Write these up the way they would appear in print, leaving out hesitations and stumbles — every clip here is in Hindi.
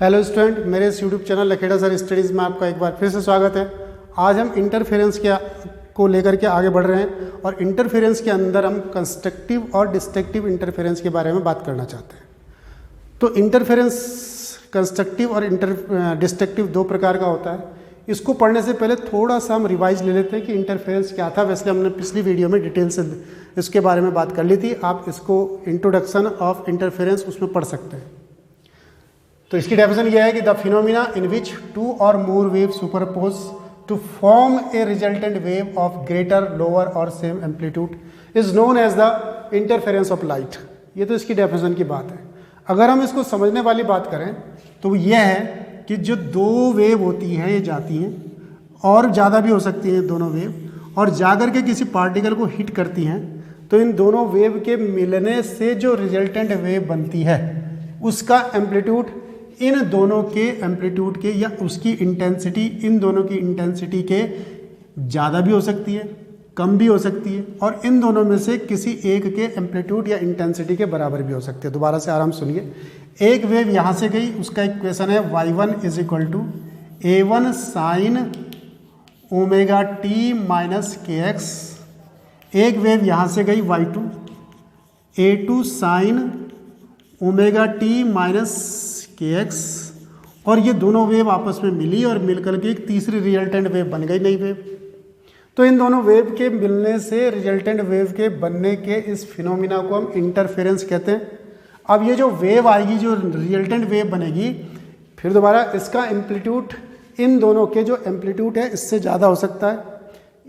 हेलो स्टूडेंट, मेरे इस YouTube channel Lakhera sir studies में आपका एक बार फिर से स्वागत है। आज हम इंटरफेरेंस को लेकर के आगे बढ़ रहे हैं और इंटरफेरेंस के अंदर हम कंस्ट्रक्टिव और डिस्ट्रक्टिव इंटरफेरेंस के बारे में बात करना चाहते हैं। तो इंटरफेरेंस कंस्ट्रक्टिव और डिस्ट्रक्टिव दो प्रकार का होता है। इसको पढ़ने से पहले थोड़ा सा हम रिवाइज ले लेते हैं कि इंटरफेरेंस क्या था। वैसे हमने पिछली वीडियो में डिटेल से इसके बारे में बात कर ली थी। आप इसको इंट्रोडक्शन ऑफ इंटरफेरेंस उसमें पढ़ सकते हैं। तो इसकी डेफिनेशन यह है कि the phenomena in which two or more wave superpose to form a resultant wave of greater lower or same amplitude is known as the interference of light. ये तो इसकी डेफिनेशन की बात है। अगर हम इसको समझने वाली बात करें तो यह है कि जो दो वेव होती हैं ये जाती हैं और ज़्यादा भी हो सकती हैं दोनों वेव, और जाकर के किसी पार्टिकल को हिट करती हैं, तो इन दोनों वेव के मिलने से जो रिजल्टेंट वेव बनती है उसका एम्पलीट्यूड इन दोनों के एम्पलीट्यूड के या उसकी इंटेंसिटी इन दोनों की इंटेंसिटी के ज़्यादा भी हो सकती है, कम भी हो सकती है, और इन दोनों में से किसी एक के एम्पलीट्यूड या इंटेंसिटी के बराबर भी हो सकती है। दोबारा से आराम सुनिए। एक वेव यहाँ से गई, उसका इक्वेशन है y1 is equal to a1 sine omega t minus k x. एक वेव यहाँ से गई y2 a2 sine omega t minus k x, और ये दोनों वेव आपस में मिली और मिलकर के एक तीसरी रिजल्टेंट वेव बन गई, नई वेव। तो इन दोनों वेव के मिलने से रिजल्टेंट वेव के बनने के इस फिनोमिना को हम इंटरफेरेंस कहते हैं। अब ये जो वेव आएगी, जो रिजल्टेंट वेव बनेगी, फिर दोबारा इसका एम्पलीट्यूड इन दोनों के जो एम्पलीट्यूड है इससे ज़्यादा हो सकता है,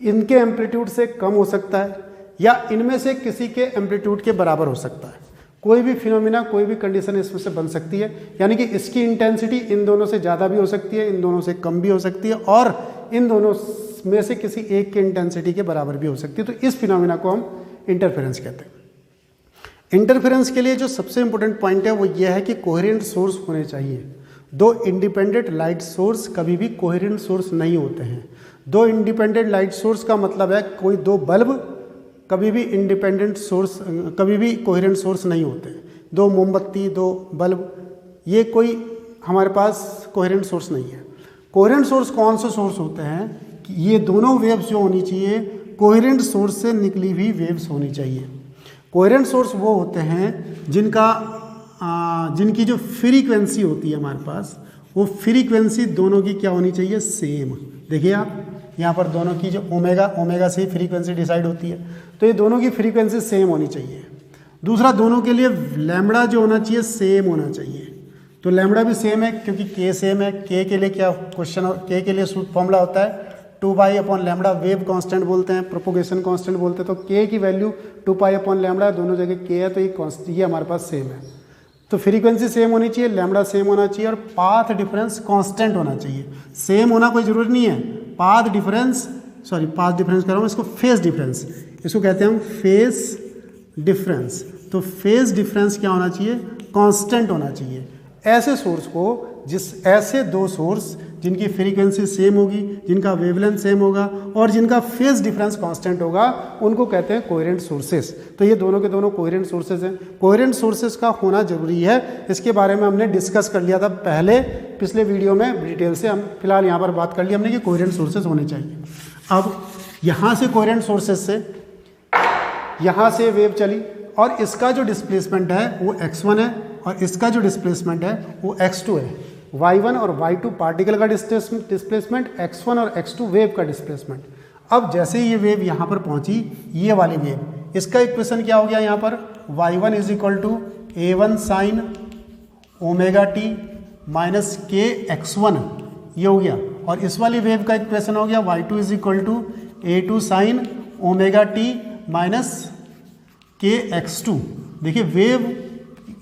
इनके एम्पलीट्यूड से कम हो सकता है, या इनमें से किसी के एम्पलीट्यूड के बराबर हो सकता है। कोई भी फिनोमिना, कोई भी कंडीशन इसमें से बन सकती है। यानी कि इसकी इंटेंसिटी इन दोनों से ज़्यादा भी हो सकती है, इन दोनों से कम भी हो सकती है, और इन दोनों में से किसी एक के इंटेंसिटी के बराबर भी हो सकती है। तो इस फिनोमिना को हम इंटरफेरेंस कहते हैं। इंटरफेरेंस के लिए जो सबसे इंपॉर्टेंट पॉइंट है वो ये है कि कोहेरेंट सोर्स होने चाहिए। दो इंडिपेंडेंट लाइट सोर्स कभी भी कोहेरेंट सोर्स नहीं होते हैं। दो इंडिपेंडेंट लाइट सोर्स का मतलब है कोई दो बल्ब कभी भी इंडिपेंडेंट सोर्स, कभी भी कोहेरेंट सोर्स नहीं होते। दो मोमबत्ती, दो बल्ब, ये कोई हमारे पास कोहेरेंट सोर्स नहीं है। कोहेरेंट सोर्स कौन से सोर्स होते हैं कि ये दोनों वेव्स जो होनी चाहिए कोहेरेंट सोर्स से निकली हुई वेव्स होनी चाहिए। कोहेरेंट सोर्स वो होते हैं जिनकी जो फ्रीक्वेंसी होती है हमारे पास, वो फ्रीक्वेंसी दोनों की क्या होनी चाहिए, सेम। देखिए आप यहाँ पर दोनों की जो ओमेगा से ही फ्रीक्वेंसी डिसाइड होती है, तो ये दोनों की फ्रीक्वेंसी सेम होनी चाहिए। दूसरा, दोनों के लिए लैम्बडा जो होना चाहिए सेम होना चाहिए। तो लैम्बडा भी सेम है क्योंकि के सेम है। के के लिए क्या क्वेश्चन, के के लिए फॉर्मूला होता है 2π/λ। वेव कांस्टेंट बोलते हैं, प्रोपोगेशन कांस्टेंट बोलते हैं। तो के की वैल्यू 2π/λ, दोनों जगह के है, तो ये हमारे पास सेम है। तो फ्रीक्वेंसी सेम होनी चाहिए, लैम्बडा सेम होना चाहिए, और पाथ डिफरेंस कांस्टेंट होना चाहिए। सेम होना कोई ज़रूरी नहीं है। पाथ डिफरेंस कह रहा हूँ, इसको फेस डिफरेंस, इसको कहते हैं हम फेस डिफरेंस। तो फेस डिफरेंस क्या होना चाहिए, कांस्टेंट होना चाहिए। ऐसे सोर्स को, ऐसे दो सोर्स जिनकी फ्रीक्वेंसी सेम होगी, जिनका वेवलेंथ सेम होगा और जिनका फेस डिफरेंस कांस्टेंट होगा, उनको कहते हैं कोहेरेंट सोर्सेस। तो ये दोनों के दोनों कोहेरेंट सोर्सेस हैं। कोहेरेंट सोर्सेस का होना जरूरी है, इसके बारे में हमने डिस्कस कर लिया था पिछले वीडियो में डिटेल से। हम फिलहाल यहाँ पर बात कर ली हमने कि कोहेरेंट सोर्सेस होने चाहिए। अब यहाँ से कोहेरेंट सोर्सेस से यहाँ से वेव चली, और इसका जो डिस्प्लेसमेंट है वो x1 है और इसका जो डिस्प्लेसमेंट है वो x2 है। y1 और y2 पार्टिकल का डिस्प्लेसमेंट, x1 और x2 वेव का डिस्प्लेसमेंट। अब जैसे ये वेव यहाँ पर पहुँची, ये वाली वेव, इसका इक्वेशन क्या हो गया यहाँ पर, y1 is equal to a1 sine omega t minus k x1, ये हो गया। और इस वाली वेव का इक्वेशन हो गया y2 is equal to a2 sine omega t minus k x2। देखिए वेव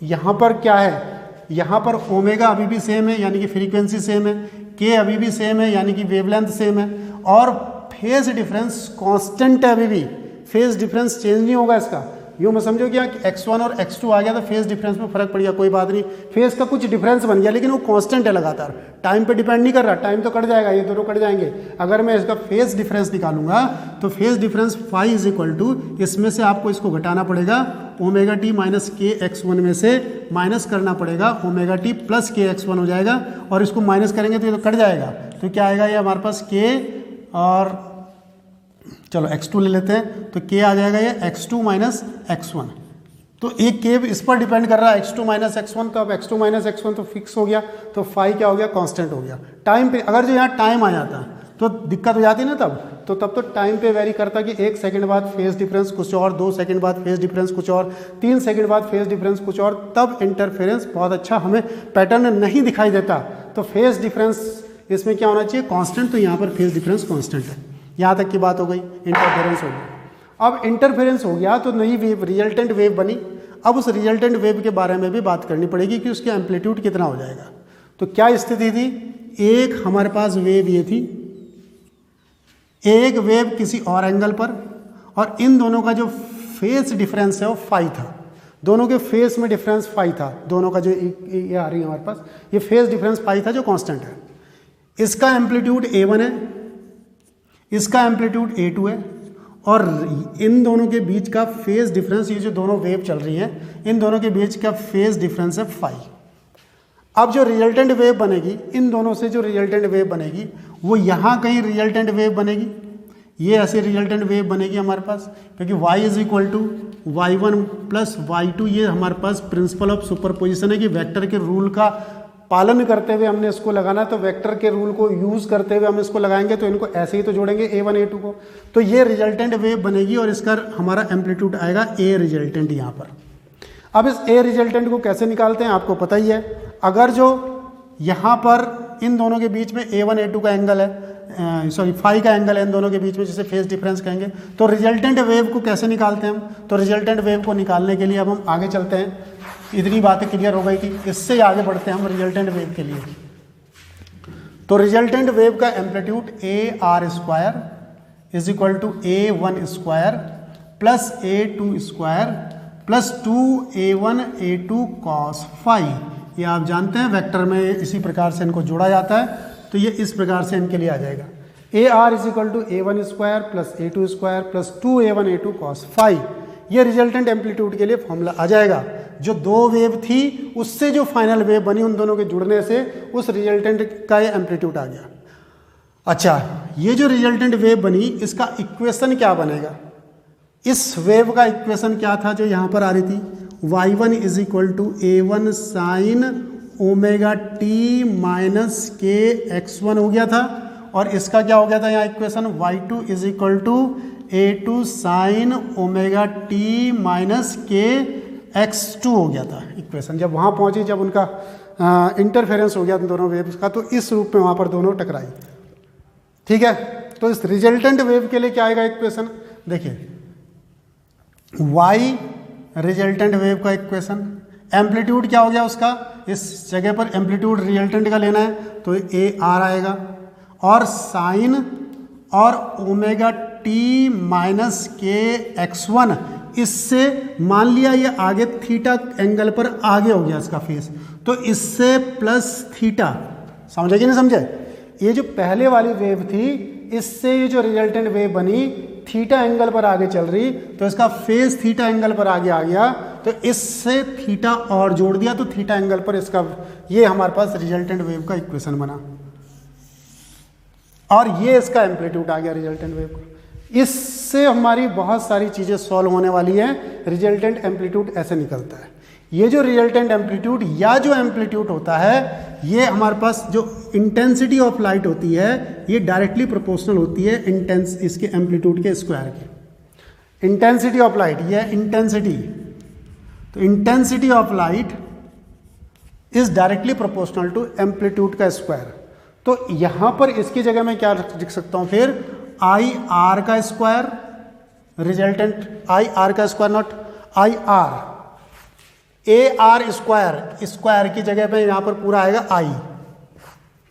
यहाँ पर क्या है, यहाँ पर ओमेगा अभी भी सेम है यानी कि फ्रीक्वेंसी सेम है, के अभी भी सेम है यानी कि वेवलेंथ सेम है, और फेज डिफरेंस कांस्टेंट है अभी भी, फेज डिफरेंस चेंज नहीं होगा इसका। यूँ मैं समझो कि यहाँ x1 और x2 आ गया तो फेज डिफरेंस में फर्क पड़ गया, कोई बात नहीं, फेज का कुछ डिफरेंस बन गया लेकिन वो कांस्टेंट है लगातार, टाइम पे डिपेंड नहीं कर रहा, टाइम तो कट जाएगा, ये दोनों कट जाएंगे। अगर मैं इसका फेज डिफरेंस निकालूंगा तो phase difference phi is equal to, इसमें से आपको इसको घटाना पड़ेगा omega t minus k x1 में से माइनस करना पड़ेगा ओमेगा टी प्लस के x1 हो जाएगा, और इसको माइनस करेंगे तो ये तो कट जाएगा, तो क्या आएगा ये हमारे पास k, और चलो x2 ले लेते हैं तो k आ जाएगा ये x2 माइनस x1, तो एक k इस पर डिपेंड कर रहा है x2 माइनस x1, तो अब x2 माइनस x1 तो फिक्स हो गया, तो फाई क्या हो गया, कांस्टेंट हो गया। टाइम पे अगर जो यहाँ टाइम आ जाता तो दिक्कत हो जाती ना तब तो टाइम पे वेरी करता कि 1 सेकंड बाद फेज डिफरेंस कुछ और, 2 सेकंड बाद फेज डिफरेंस कुछ और, 3 सेकंड बाद फेज डिफरेंस कुछ और, तब इंटरफेरेंस बहुत अच्छा हमें पैटर्न नहीं दिखाई देता। तो फेज डिफरेंस इसमें क्या होना चाहिए, कांस्टेंट, तो यहाँ पर फेज डिफरेंस कांस्टेंट है। यहाँ तक की बात हो गई, इंटरफेरेंस हो गया। अब इंटरफेरेंस हो गया तो नई वेव रिजल्टेंट वेव बनी। अब उस रिजल्टेंट वेव के बारे में भी बात करनी पड़ेगी कि उसके एम्पलीट्यूड कितना हो जाएगा। तो क्या स्थिति थी, एक हमारे पास वेव ये थी, एक वेव किसी और एंगल पर, और इन दोनों का जो फेज डिफरेंस है वो फाई था, दोनों के फेज में डिफरेंस फाई था, दोनों का जो ये आ रही है हमारे पास, ये फेज डिफरेंस फाई था जो कांस्टेंट है। इसका एम्पलीट्यूड A1 है, इसका एम्पलीट्यूड A2 है, और इन दोनों के बीच का फेज डिफरेंस, ये जो दोनों वेव चल रही हैं इन दोनों के बीच का फेज डिफरेंस है फाई। अब जो रिजल्टेंट वेव बनेगी, इन दोनों से जो रिजल्टेंट वेव बनेगी वो यहाँ कहीं रिजल्टेंट वेव बनेगी, ये ऐसे रिजल्टेंट वेव बनेगी हमारे पास, क्योंकि y is equal to y1 plus y2, ये हमारे पास प्रिंसिपल ऑफ सुपरपोजिशन है कि वेक्टर के रूल का पालन करते हुए हमने इसको लगाना, तो वेक्टर के रूल को यूज़ करते हुए हम इसको लगाएंगे, तो इनको ऐसे ही तो जोड़ेंगे A1 A2 को, तो ये रिजल्टेंट वेव बनेगी और इसका हमारा एम्पलीट्यूड आएगा A रिजल्टेंट यहाँ पर। अब इस A रिजल्टेंट को कैसे निकालते हैं आपको पता ही है। अगर जो यहाँ पर इन दोनों के बीच में A1 A2 का एंगल है, सॉरी फाई का एंगल है इन दोनों के बीच में, जिसे फेज डिफरेंस कहेंगे, तो रिजल्टेंट वेव को कैसे निकालते हैं हम, तो रिजल्टेंट वेव को निकालने के लिए अब हम आगे चलते हैं। इतनी बातें क्लियर हो गई थी, इससे आगे बढ़ते हैं हम रिजल्टेंट वेव के लिए। तो रिजल्टेंट वेव का amplitude AR square is equal to A1 square plus A2 square plus 2A1 A2 cos phi. ये आप जानते हैं वेक्टर में इसी प्रकार से इनको जोड़ा जाता है, तो ये इस प्रकार से इनके लिए आ जाएगा AR is equal to A1 square plus A2 square plus 2A1 A2 cos phi. ये रिजल्टेंट एम्पलीट्यूड के लिए फॉर्मूला आ जाएगा। जो दो वेव थी उससे जो फाइनल वेव बनी, उन दोनों के जुड़ने से उस रिजल्टेंट का ये एम्पलीट्यूड आ गया। अच्छा, ये जो रिजल्टेंट वेव बनी इसका इक्वेशन क्या बनेगा, इस वेव का इक्वेशन क्या था जो यहाँ पर आ रही थी, y1 is equal to A1 sine omega t minus k x1 हो गया था, और इसका क्या हो गया था यहाँ equation, y2 is equal to A2 sine omega t minus k x2 हो गया था इक्वेशन। जब वहाँ पहुँची, जब उनका इंटरफेरेंस हो गया दोनों वेव्स का, तो इस रूप में वहाँ पर दोनों टकराई। ठीक है, तो इस रिजल्टेंट वेव के लिए क्या आएगा इक्वेशन, देखिए y रिजल्टेंट वेव का इक्वेशन, एम्पलीट्यूड क्या हो गया उसका, इस जगह पर एम्पलीट्यूड रिजल्टेंट का लेना है तो AR आएगा, और साइन और omega t minus k x1, इससे मान लिया ये आगे थीटा एंगल पर आगे हो गया इसका फेस, तो इससे प्लस थीटा, समझे कि नहीं समझे। ये जो पहले वाली वेव थी इससे ये जो रिजल्टेंट वेव बनी थीटा एंगल पर आगे चल रही, तो इसका फेस थीटा एंगल पर आगे आ गया, तो इससे थीटा और जोड़ दिया, तो थीटा एंगल पर इसका ये हमारे पास रिजल्टेंट वेव का इक्वेशन बना, और ये इसका एम्पलीट्यूड आ गया रिजल्टेंट वेव का। इससे हमारी बहुत सारी चीज़ें सॉल्व होने वाली हैं। रिजल्टेंट एम्पलीट्यूड ऐसे निकलता है। ये जो रिजल्टेंट एम्पलीट्यूड या जो एम्पलीट्यूड होता है, ये हमारे पास जो इंटेंसिटी ऑफ लाइट होती है ये डायरेक्टली प्रोपोर्शनल होती है इसके एम्पलीट्यूड के स्क्वायर की। इंटेंसिटी ऑफ लाइट, ये इंटेंसिटी, तो intensity of light is directly proportional to amplitude का स्क्वायर। तो यहाँ पर इसकी जगह मैं क्या लिख सकता हूँ फिर, आई आर का स्क्वायर, रिजल्टेंट आई आर का square, not I R, A R square, square की जगह पे यहाँ पर पूरा आएगा आई।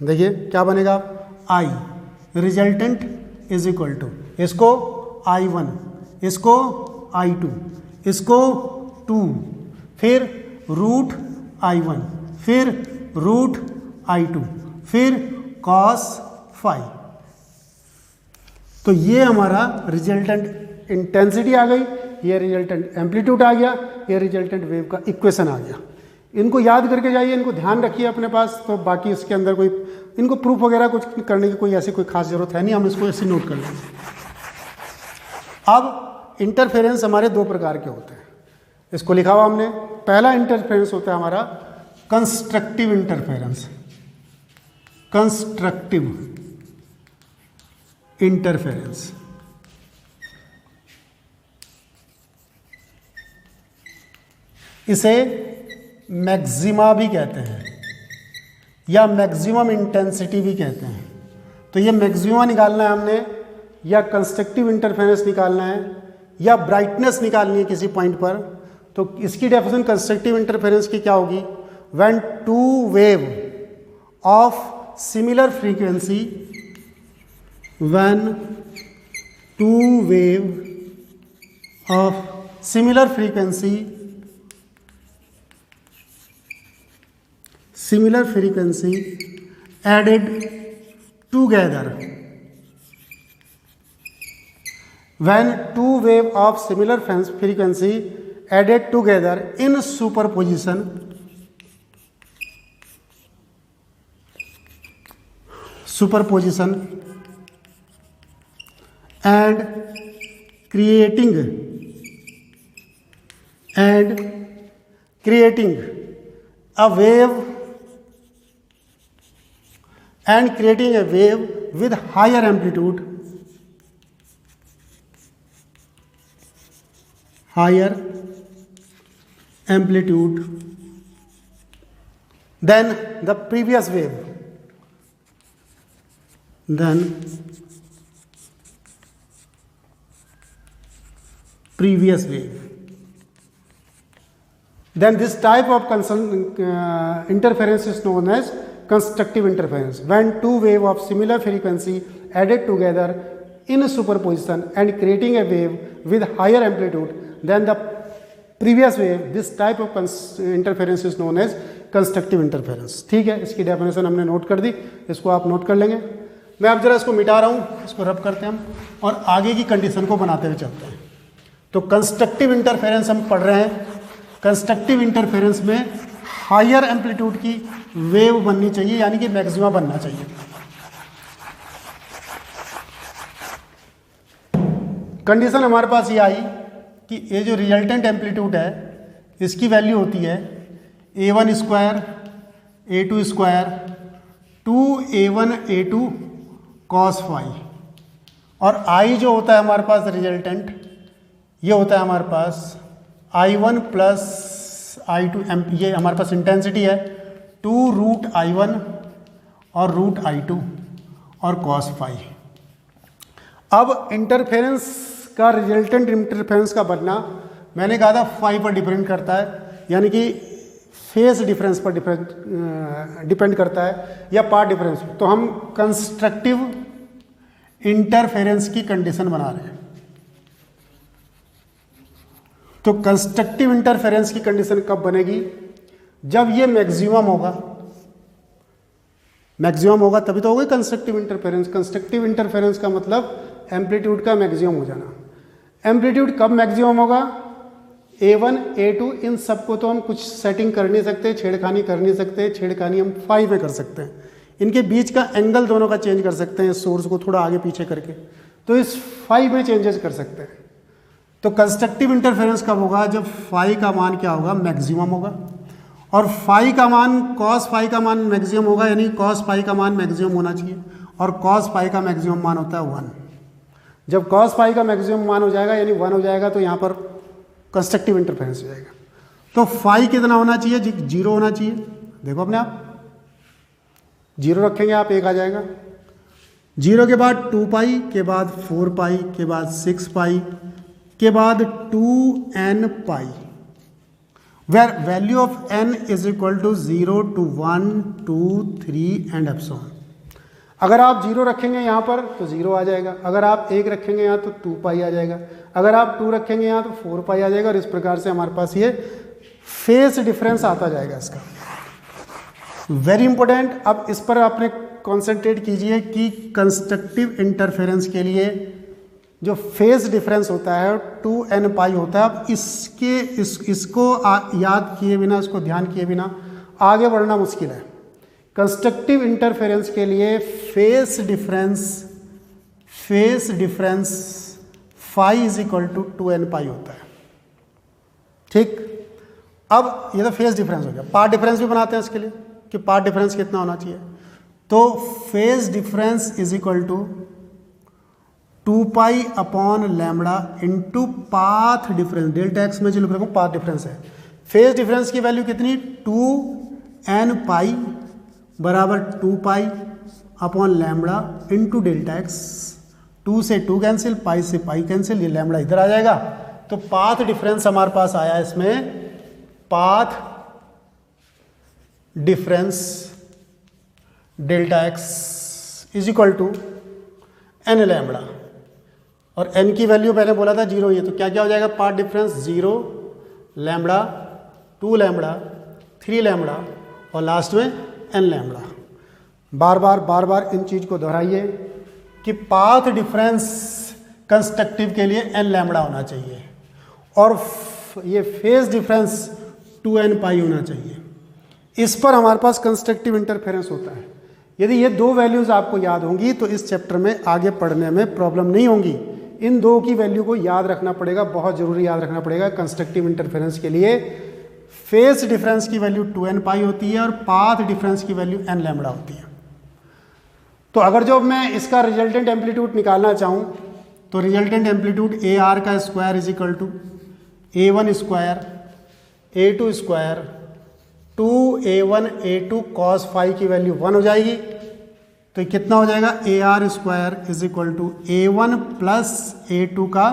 देखिए क्या बनेगा, आई रिजल्टेंट इज इक्वल टू, इसको I1, इसको I2, इसको 2, फिर रूट I1, फिर रूट I2, फिर cos phi। तो ये हमारा रिजल्टेंट इंटेंसिटी आ गई, ये रिजल्टेंट एम्पलीट्यूड आ गया, ये रिजल्टेंट वेव का इक्वेशन आ गया। इनको याद करके जाइए, इनको ध्यान रखिए अपने पास। तो बाकी इसके अंदर कोई इनको प्रूफ वगैरह कुछ करने की कोई ऐसी कोई खास जरूरत है नहीं, हम इसको ऐसे नोट कर लेंगे। अब इंटरफेरेंस हमारे दो प्रकार के होते हैं, इसको लिखा हुआ हमने। पहला इंटरफेरेंस होता है हमारा कंस्ट्रक्टिव इंटरफेरेंस, कंस्ट्रक्टिव इंटरफेरेंस। इसे मैक्सिमा भी कहते हैं या मैक्सिमम इंटेंसिटी भी कहते हैं। तो ये मैक्सिमा निकालना है हमने, या कंस्ट्रक्टिव इंटरफेरेंस निकालना है, या ब्राइटनेस निकालनी है किसी पॉइंट पर। तो इसकी डेफिनेशन कंस्ट्रक्टिव इंटरफेरेंस की क्या होगी? When two wave of similar frequency, when two wave of similar frequency added together, when two wave of similar frequency added together in superposition and creating a wave with higher amplitude, than the previous wave, then this type of interference is known as constructive interference. When two wave of similar frequency added together in superposition and creating a wave with higher amplitude than the previous wave, this type of interference is known as constructive interference. ठीक है, इसकी डेफिनेशन हमने नोट कर दी, इसको आप नोट कर लेंगे। मैं अब जरा इसको मिटा रहा हूँ, इसको रब करते हैं हम और आगे की कंडीशन को बनाते हुए चलते हैं। तो कंस्ट्रक्टिव इंटरफेरेंस हम पढ़ रहे हैं। कंस्ट्रक्टिव इंटरफेरेंस में हायर एम्पलीट्यूड की वेव बननी चाहिए, यानी कि मैक्सिमा बनना चाहिए। कंडीशन हमारे पास ये आई कि ये जो रिजल्टेंट एम्पलीट्यूड है इसकी वैल्यू होती है a1 square a2 square 2a1 a2 cos phi, और i जो होता है हमारे पास रिजल्टेंट, ये होता है हमारे पास i1 प्लस i2, ये हमारे पास इंटेंसिटी है 2 रूट i1 और रूट i2 और cos phi। अब इंटरफेरेंस का रिजल्टेंट इंटरफेरेंस का बनना मैंने कहा था phi पर डिपेंड करता है, यानी कि फेस डिफरेंस पर डिपेंड करता है या पार्ट डिफरेंस। तो हम कंस्ट्रक्टिव इंटरफेरेंस की कंडीशन बना रहे हैं। तो कंस्ट्रक्टिव इंटरफेरेंस की कंडीशन कब बनेगी? जब ये मैक्सिमम होगा, मैक्सिमम होगा तभी तो होगा कंस्ट्रक्टिव इंटरफेरेंस। कंस्ट्रक्टिव इंटरफेरेंस का मतलब एम्पलीट्यूड का मैक्सिमम हो जाना। एम्पलीट्यूड कब मैक्सिमम होगा? a1 a2 इन सबको तो हम कुछ सेटिंग कर नहीं सकते, छेड़खानी कर नहीं सकते। छेड़खानी हम phi में कर सकते हैं, इनके बीच का एंगल दोनों का चेंज कर सकते हैं, सोर्स को थोड़ा आगे पीछे करके, तो इस phi में चेंजेस कर सकते हैं। तो कंस्ट्रक्टिव इंटरफेरेंस कब होगा? जब phi का मान क्या होगा? मैक्सिमम होगा। और phi का मान cos phi का मान मैक्सिमम होगा, यानी cos phi का मान मैक्सिमम होना चाहिए, और cos phi का मैक्सिमम मान होता है 1। जब cos phi का मैक्सिमम मान हो जाएगा यानी 1 हो जाएगा, तो यहाँ पर कंस्ट्रक्टिव इंटरफेरेंस हो जाएगा। तो phi कितना होना चाहिए? 0 होना चाहिए। देखो अपने आप 0 रखेंगे आप, 1 आ जाएगा। 0 के बाद 2 पाई, के बाद 4 पाई, के बाद 6 पाई, के बाद 2n pi, where value of n is equal to 0 to 1 2 3 and epsilon. अगर आप 0 रखेंगे यहाँ पर तो 0 आ जाएगा, अगर आप 1 रखेंगे यहाँ तो 2 पाई आ जाएगा, अगर आप 2 रखेंगे यहाँ तो 4 पाई आ जाएगा, और इस प्रकार से हमारे पास ये फेज डिफरेंस आता जाएगा इसका। Very important. अब इस पर आपने कॉन्सेंट्रेट कीजिए कि कंस्ट्रक्टिव इंटरफेरेंस के लिए जो फेज डिफरेंस होता है 2n पाई होता है। अब इसको याद किए बिना, इसको ध्यान किए बिना आगे बढ़ना मुश्किल है। कंस्ट्रक्टिव इंटरफेरेंस के लिए phase difference phi is equal to 2n pi होता है। ठीक, अब ये तो फेज डिफरेंस हो गया। पार्ट डिफरेंस भी बनाते हैं इसके लिए कि पार्ट डिफरेंस कितना होना चाहिए। तो phase difference is equal to 2 pi upon lambda into path difference. Delta x में जो लिख रहा हूँ पाथ डिफरेंस है। फेज डिफरेंस की वैल्यू कितनी, 2n पाई बराबर 2 pi upon lambda into delta x. 2 से 2 कैंसिल, पाई से पाई कैंसिल, ये लैम्बडा इधर आ जाएगा। तो पाथ डिफरेंस हमारे पास आया इसमें, path difference delta x is equal to n lambda, और n की वैल्यू पहले बोला था 0 ही है, तो क्या क्या हो जाएगा, path difference 0 lambda 2 lambda 3 lambda और लास्ट में n लैम्बडा। बार बार इन चीज को दोहराइए कि पाथ डिफरेंस कंस्ट्रक्टिव के लिए n लैम्बडा होना चाहिए और ये फेज डिफरेंस 2n पाई होना चाहिए। इस पर हमारे पास कंस्ट्रक्टिव इंटरफेरेंस होता है। यदि ये दो वैल्यूज आपको याद होंगी तो इस चैप्टर में आगे पढ़ने में प्रॉब्लम नहीं होगी। इन दो की वैल्यू को याद रखना पड़ेगा, बहुत जरूरी याद रखना पड़ेगा। कंस्ट्रक्टिव इंटरफेरेंस के लिए फेज डिफरेंस की वैल्यू 2n पाई होती है और पाथ डिफरेंस की वैल्यू n लैम्बडा होती है। तो अगर जो मैं इसका रिजल्टेंट एम्पलीट्यूड निकालना चाहूँ तो रिजल्टेंट एम्पलीट्यूड ए आर का square is equal to A1 square A2 square 2A1 A2 cos phi की वैल्यू 1 हो जाएगी। तो ये कितना हो जाएगा, A R square is equal to A1 plus A2 का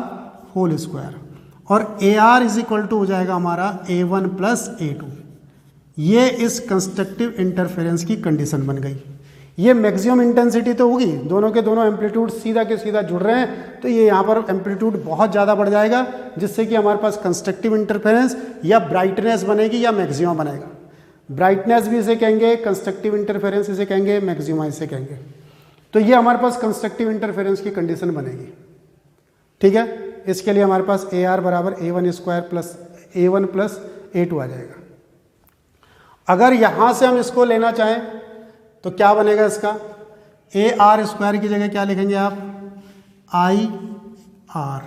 होल स्क्वायर, और A R is equal to हो जाएगा हमारा A1 प्लस A2। ये इस कंस्ट्रक्टिव इंटरफेरेंस की कंडीशन बन गई। ये मैक्सिमम इंटेंसिटी तो होगी, दोनों के दोनों एम्पलीट्यूड सीधा के सीधा जुड़ रहे हैं, तो ये यहाँ पर एम्पलीट्यूड बहुत ज़्यादा बढ़ जाएगा, जिससे कि हमारे पास कंस्ट्रक्टिव इंटरफेरेंस या ब्राइटनेस बनेगी या मैक्सिमम बनेगा। ब्राइटनेस भी इसे कहेंगे, कंस्ट्रक्टिव इंटरफेरेंस इसे कहेंगे, मैक्सिमा इसे कहेंगे। तो ये हमारे पास कंस्ट्रक्टिव इंटरफेरेंस की कंडीशन बनेगी। ठीक है, इसके लिए हमारे पास ए आर बराबर A1 square plus A1 plus A2 आ जाएगा। अगर यहाँ से हम इसको लेना चाहें तो क्या बनेगा इसका, ए आर स्क्वायर की जगह क्या लिखेंगे आप, I R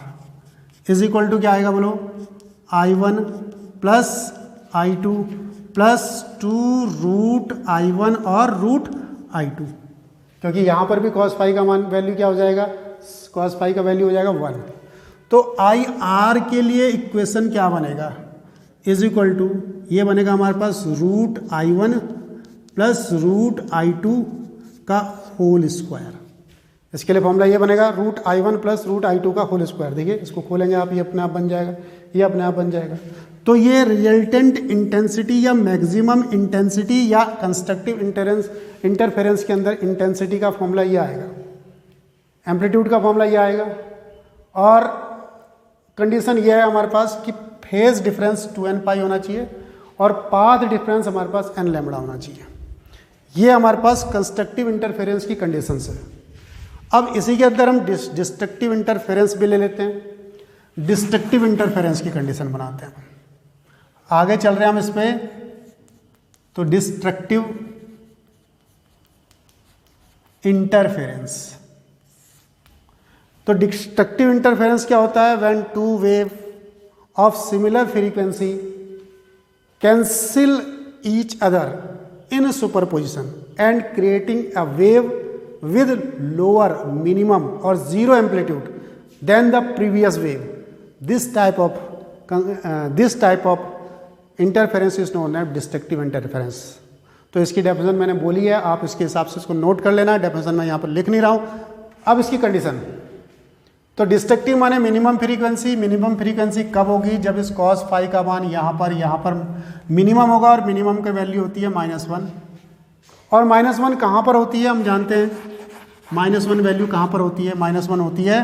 is equal to क्या आएगा बोलो, I1 plus I2 plus 2 root I1 और रूट I2, क्योंकि यहाँ पर भी कॉस फाई का मान वैल्यू क्या हो जाएगा, कॉस फाई का वैल्यू हो जाएगा 1। तो आई आर के लिए इक्वेशन क्या बनेगा, इज इक्वल टू ये बनेगा हमारे पास root I1 plus root I2 का होल स्क्वायर। इसके लिए फॉर्मूला ये बनेगा root I1 plus root I2 का होल स्क्वायर। देखिए इसको खोलेंगे आप, ये अपने आप बन जाएगा, ये अपने आप बन जाएगा। तो ये रिजल्टेंट इंटेंसिटी या मैक्सिमम इंटेंसिटी या कंस्ट्रक्टिव इंटरफेरेंस के अंदर इंटेंसिटी का फॉर्मूला ये आएगा, एम्पलीट्यूड का फॉर्मूला ये आएगा, और कंडीशन ये है हमारे पास कि फेज डिफरेंस 2n पाई होना चाहिए और पाथ डिफरेंस हमारे पास n लैम्बडा होना चाहिए। ये हमारे पास कंस्ट्रक्टिव इंटरफेरेंस की कंडीशंस है। अब इसी के अंदर हम डिस्ट्रक्टिव इंटरफेरेंस भी ले लेते हैं, डिस्ट्रक्टिव इंटरफेरेंस की कंडीशन बनाते हैं। आगे चल रहे हैं हम इस पे, तो डिस्ट्रक्टिव इंटरफेरेंस। तो डिस्ट्रक्टिव इंटरफेरेंस क्या होता है, when two wave of similar frequency cancel each other in superposition and creating a wave with lower minimum or zero amplitude than the previous wave. This type of interference is known as destructive interference. तो इसकी डेफिनेशन मैंने बोली है, आप इसके हिसाब से इसको नोट कर लेना। डेफिनेशन मैं यहाँ पर लिख नहीं रहा हूँ। अब इसकी कंडीशन, तो डिस्ट्रक्टिव माने मिनिमम फ्रीक्वेंसी। मिनिमम फ्रीक्वेंसी कब होगी, जब इस कॉस फाई का मान यहाँ पर मिनिमम होगा, और मिनिमम की वैल्यू होती है -1। और -1 कहाँ पर होती है हम जानते हैं, -1 वैल्यू कहाँ पर होती है? -1 होती है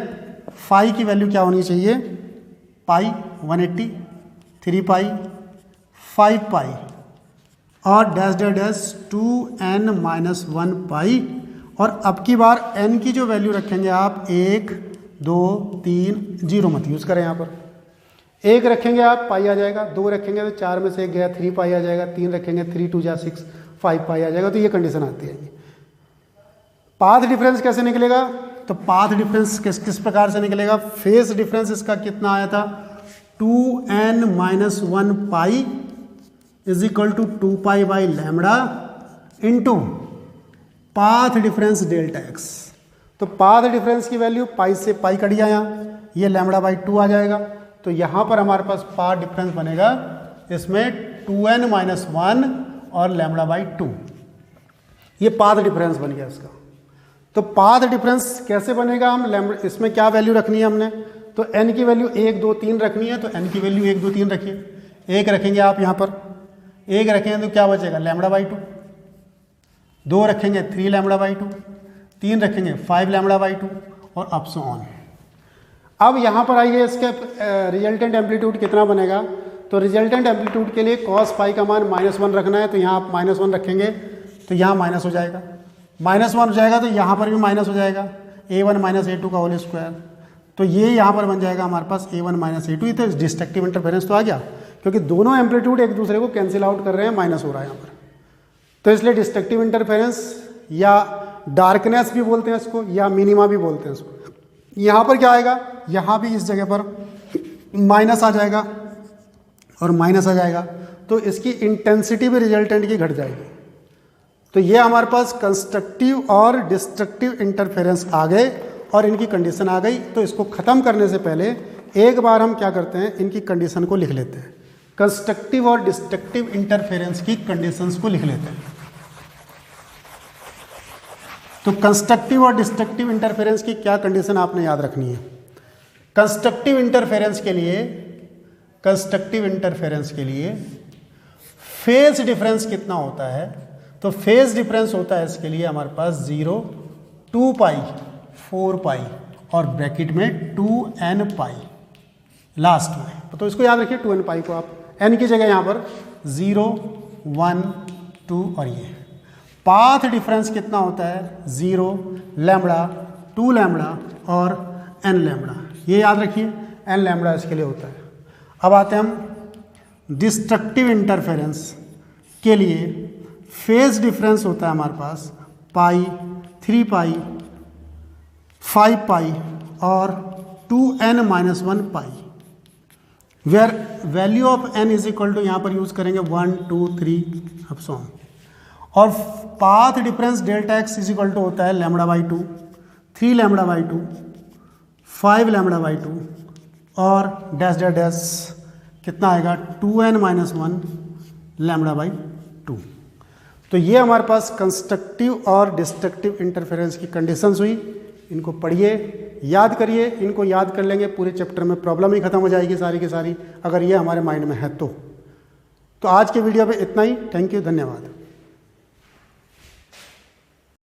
फाई की वैल्यू क्या होनी चाहिए? पाई 180, 3 पाई, 5 पाई और डैश डैश डैश 2n-1 पाई। और अब की बार n की जो वैल्यू रखेंगे आप 1, 2, 3, 0 मत यूज़ करें यहाँ पर। 1 रखेंगे आप पाई आ जाएगा, 2 रखेंगे तो 4 में से 1 गया 3 पाई आ जाएगा, 3 रखेंगे 3 2 जा 6 5 पाई आ जाएगा। तो ये कंडीशन आती है। पाथ डिफरेंस कैसे निकलेगा? तो पाथ डिफरेंस किस प्रकार से निकलेगा? फेस डिफरेंस इसका कितना आया था? 2n-1 pi is equal to 2 pi by lambda into path difference delta x. तो पाथ डिफरेंस की वैल्यू पाई से पाई कट गया यहाँ, ये लैम्बडा बाई 2 आ जाएगा। तो यहाँ पर हमारे पास पाथ डिफरेंस बनेगा इसमें 2n-1 और लैम्बडा बाई 2। ये पाथ डिफरेंस बन गया इसका। तो पाथ डिफरेंस कैसे बनेगा? हम लैम्बडा इसमें क्या वैल्यू रखनी है हमने? तो n की वैल्यू 1 2 3 रखनी है। तो n की वैल्यू 1 2 3 रखिए। 1 रखेंगे आप यहाँ पर, 1 रखेंगे तो क्या बचेगा? Lambda by 2। 2 रखेंगे 3 लैम्बडा बाई 2, 3 रखेंगे 5 लैम्बडा बाई 2 और अप सो ऑन। अब यहाँ पर आइए, इसके रिजल्टेंट एम्पलीट्यूड कितना बनेगा? तो रिजल्टेंट एम्पलीट्यूड के लिए कॉस पाई का मान -1 रखना है। तो यहाँ आप -1 रखेंगे तो यहाँ माइनस हो जाएगा, -1 हो जाएगा तो यहाँ पर भी माइनस हो जाएगा, a1 - a2 का होल स्क्वायर। तो ये यहाँ पर बन जाएगा हमारे पास a1 - a2। ये तो डिस्ट्रक्टिव इंटरफेरेंस तो आ गया, क्योंकि दोनों एम्पलीट्यूड एक दूसरे को कैंसिल आउट कर रहे हैं, माइनस हो रहा है यहाँ पर। तो इसलिए डिस्ट्रक्टिव इंटरफेरेंस या डार्कनेस भी बोलते हैं इसको, या मिनिमा भी बोलते हैं इसको। यहाँ पर क्या आएगा? यहाँ भी इस जगह पर माइनस आ जाएगा और माइनस आ जाएगा, तो इसकी इंटेंसिटी भी रिजल्टेंट की घट जाएगी। तो ये हमारे पास कंस्ट्रक्टिव और डिस्ट्रक्टिव इंटरफेरेंस आ गए और इनकी कंडीशन आ गई। तो इसको ख़त्म करने से पहले एक बार हम क्या करते हैं, इनकी कंडीशन को लिख लेते हैं। कंस्ट्रक्टिव और डिस्ट्रक्टिव इंटरफेरेंस की कंडीशंस को लिख लेते हैं। तो कंस्ट्रक्टिव और डिस्ट्रक्टिव इंटरफेरेंस की क्या कंडीशन आपने याद रखनी है? कंस्ट्रक्टिव इंटरफेरेंस के लिए फेज डिफरेंस कितना होता है? तो फेज डिफरेंस होता है इसके लिए हमारे पास 0, 2 पाई, 4 पाई और ब्रैकेट में 2n पाई लास्ट में। तो इसको याद रखिए 2n पाई को आप n की जगह यहाँ पर 0, 1, 2 और ये पाथ डिफरेंस कितना होता है? 0 लैम्बडा, 2 लैम्बडा और n लैम्बडा। ये याद रखिए, n लैम्बडा इसके लिए होता है। अब आते हैं हम डिस्ट्रक्टिव इंटरफेरेंस के लिए। फेज डिफरेंस होता है हमारे पास पाई, 3 पाई, 5 पाई और 2n-1 pi, where value of n is equal to यहाँ पर यूज करेंगे 1, 2, 3 अप सो ऑन। और path difference delta x is equal to होता है lambda by 2, 3 lambda by 2, 5 lambda by 2 और डैश डैश डैश कितना आएगा? 2n-1 lambda by 2। तो ये हमारे पास कंस्ट्रक्टिव और डिस्ट्रक्टिव इंटरफेरेंस की कंडीशंस हुई। इनको पढ़िए, याद करिए। इनको याद कर लेंगे पूरे चैप्टर में प्रॉब्लम ही खत्म हो जाएगी सारी की सारी, अगर ये हमारे माइंड में है तो। आज के वीडियो पे इतना ही। थैंक यू, धन्यवाद।